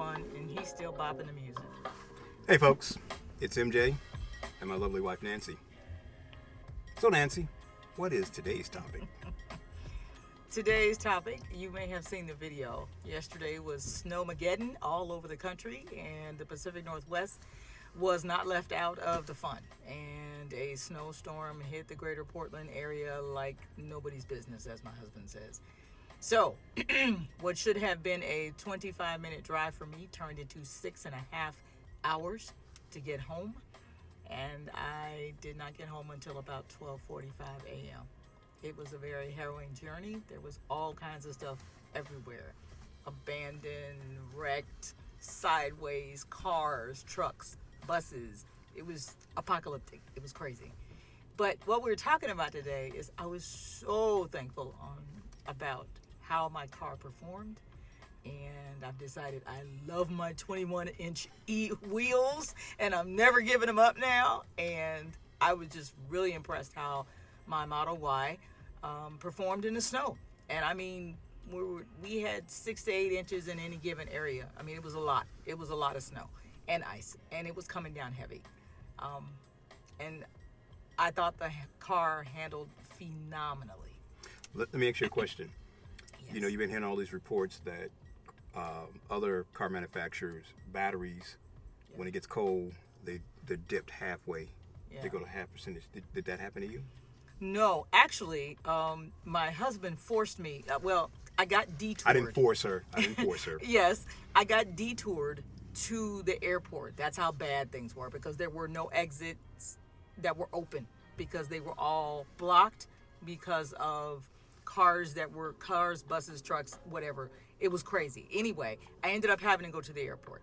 fun, and he's still bopping the music. Hey folks, it's MJ and my lovely wife Nancy. So Nancy, what is today's topic? Today's topic, you may have seen the video. Yesterday was Snowmageddon all over the country, and the Pacific Northwest was not left out of the fun. And a snowstorm hit the greater Portland area like nobody's business, as my husband says. So, what should have been a 25-minute drive for me turned into 6.5 hours to get home. And I did not get home until about 12:45 a.m. It was a very harrowing journey. There was all kinds of stuff everywhere. Abandoned, wrecked, sideways, cars, trucks, buses. It was apocalyptic. It was crazy. But what we're talking about today is I was so thankful about how my car performed. And I've decided I love my 21-inch wheels, and I'm never giving them up now. And I was just really impressed how my Model Y performed in the snow. And I mean, we had 6 to 8 inches in any given area. I mean, it was a lot. It was a lot of snow and ice, and it was coming down heavy. And I thought the car handled phenomenally. Let me ask you a question. Yes. You know, you've been hearing all these reports that other car manufacturers, batteries, when it gets cold, they're dipped halfway. Yeah. They go to half percentage. Did that happen to you? No, actually, my husband forced me. I got detoured. I didn't force her. Yes, I got detoured to the airport. That's how bad things were, because there were no exits that were open, because they were all blocked because of cars, buses, trucks, whatever. It was crazy. Anyway, I ended up having to go to the airport.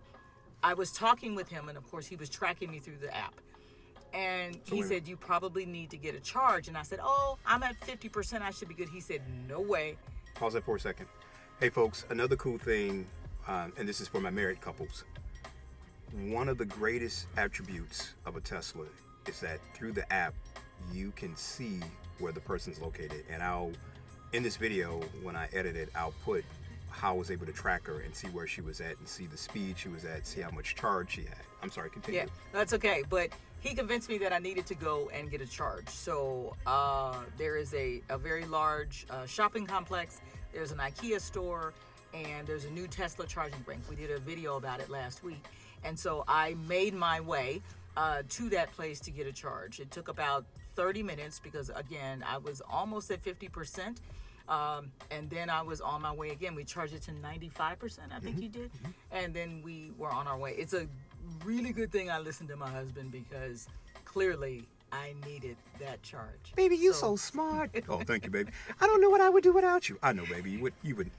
I was talking with him, and of course, he was tracking me through the app. And he said, you probably need to get a charge. And I said, oh, I'm at 50%. I should be good. He said, no way. Pause that for a second. Hey, folks, another cool thing, and this is for my married couples. One of the greatest attributes of a Tesla is that through the app, you can see where the person's located. And in this video, when I edit it, I'll put how I was able to track her and see where she was at and see the speed she was at, see how much charge she had. I'm sorry, continue. Yeah, that's okay. But he convinced me that I needed to go and get a charge. So there is a very large shopping complex. There's an IKEA store, and there's a new Tesla charging brink. We did a video about it last week. And so I made my way to that place to get a charge. It took about 30 minutes because, again, I was almost at 50%. And then I was on my way again. We charged it to 95%, I think you did. And then we were on our way. It's a really good thing I listened to my husband, because clearly I needed that charge. Baby, you so smart. Oh, thank you, baby. I don't know what I would do without you. I know, baby. You would,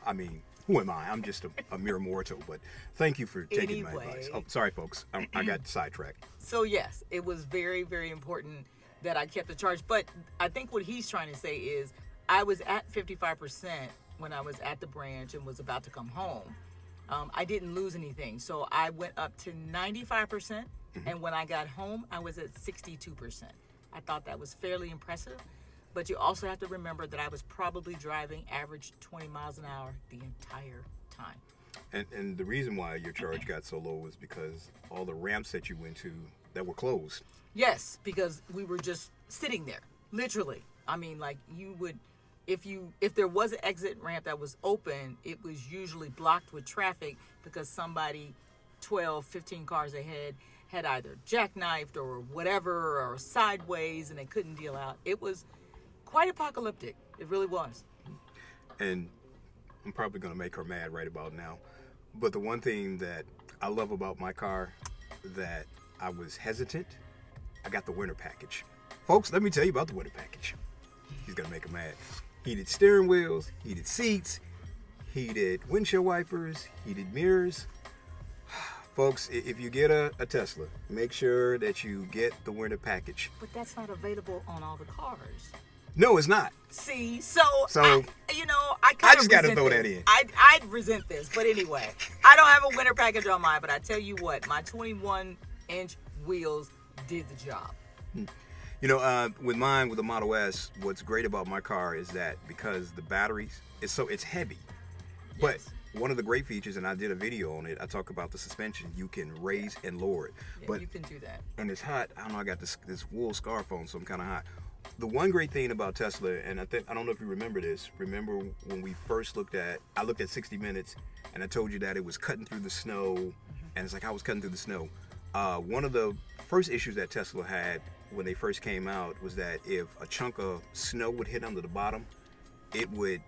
I mean, who am I? I'm just a mere mortal, but thank you for taking my advice. Oh, sorry, folks. I got sidetracked. So, yes, it was very, very important that I kept the charge. But I think what he's trying to say is I was at 55% when I was at the branch and was about to come home. I didn't lose anything. So I went up to 95%. And when I got home, I was at 62%. I thought that was fairly impressive. But you also have to remember that I was probably driving average 20 miles an hour the entire time. And the reason why your charge got so low was because all the ramps that you went to that were closed. Yes, because we were just sitting there, literally. I mean, like, you would, if there was an exit ramp that was open, it was usually blocked with traffic because somebody 12, 15 cars ahead had either jackknifed or whatever, or sideways, and they couldn't deal out. It was quite apocalyptic. It really was. And I'm probably going to make her mad right about now. But the one thing that I love about my car that I was hesitant, I got the winter package. Folks, let me tell you about the winter package. He's going to make her mad. Heated steering wheels, heated seats, heated windshield wipers, heated mirrors. Folks, if you get a Tesla, make sure that you get the winter package. But that's not available on all the cars. No, it's not. See, so I just got to throw that in. I'd resent this, but anyway, I don't have a winter package on mine, but I tell you what, my 21-inch wheels did the job. You know, with the Model S, what's great about my car is that because the batteries, it's heavy. But one of the great features, and I did a video on it, I talk about the suspension. You can raise and lower it. Yeah, But you can do that. and it's hot. I don't know. I got this wool scarf on, so I'm kind of hot. The one great thing about Tesla, and I don't know if you remember this. Remember when we first I looked at 60 Minutes, and I told you that it was cutting through the snow, and it's like I was cutting through the snow. One of the first issues that Tesla had when they first came out was that if a chunk of snow would hit under the bottom, it would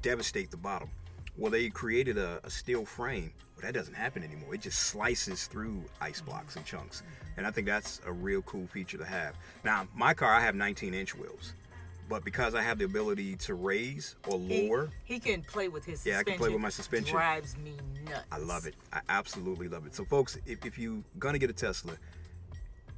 devastate the bottom. Well, they created a steel frame, but that doesn't happen anymore. It just slices through ice blocks and chunks. And I think that's a real cool feature to have. Now, my car, I have 19-inch wheels. But because I have the ability to raise or lower, He can play with his Yeah, I suspension. can play with my suspension. Drives me nuts. I love it. I absolutely love it. So, folks, if you're going to get a Tesla,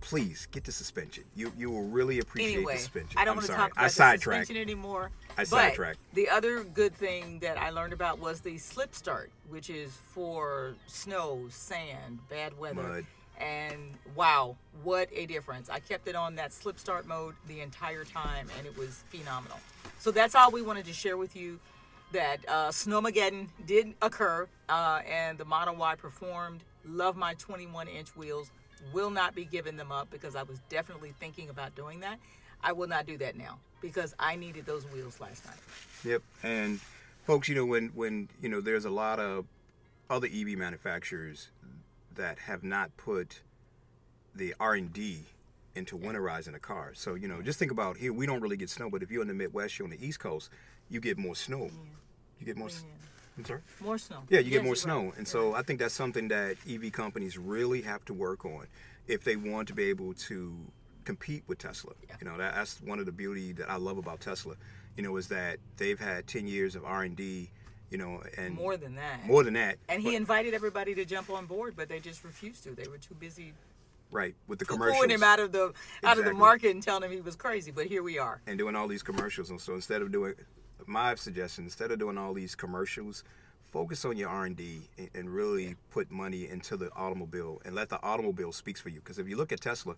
please get the suspension. You will really appreciate Anyway, the suspension. I don't I'm want to sorry. talk I about the sidetracked. suspension anymore. I but sidetracked. The other good thing that I learned about was the slip start, which is for snow, sand, bad weather. Mud. And wow, what a difference. I kept it on that slip start mode the entire time, and it was phenomenal. So that's all we wanted to share with you, that Snowmageddon did occur, and the Model Y performed. Love my 21-inch wheels. Will not be giving them up, because I was definitely thinking about doing that. I will not do that now because I needed those wheels last night. Yep. And folks, when there's a lot of other EV manufacturers that have not put the R&D into winterizing a car. So, just think about here, we don't really get snow, but if you're in the Midwest, you're on the East Coast, you get more snow. You get more I'm sorry? More snow. Yeah, you get Yes, more you're snow. right. And so I think that's something that EV companies really have to work on if they want to be able to compete with Tesla. Yeah. That's one of the beauty that I love about Tesla, is that they've had 10 years of R&D, and More than that. more than that. And but- he invited everybody to jump on board, but they just refused to. They were too busy right, with the commercials. pulling him out of the Exactly. market and telling him he was crazy. But here we are. And doing all these commercials. And so my suggestion, instead of doing all these commercials, focus on your R&D and really put money into the automobile and let the automobile speak for you. Because if you look at Tesla,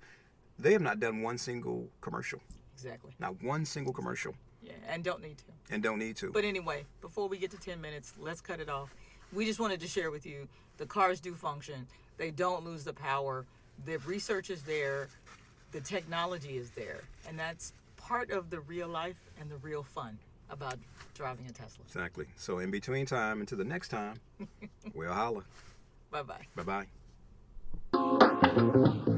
they have not done one single commercial. Exactly. Not one single commercial. Yeah, and don't need to. And don't need to. But anyway, before we get to 10 minutes, let's cut it off. We just wanted to share with you, the cars do function. They don't lose the power. The research is there. The technology is there. And that's part of the real life and the real fun about driving a Tesla. Exactly. So in between time, until the next time, we'll holla. Bye-bye. Bye-bye.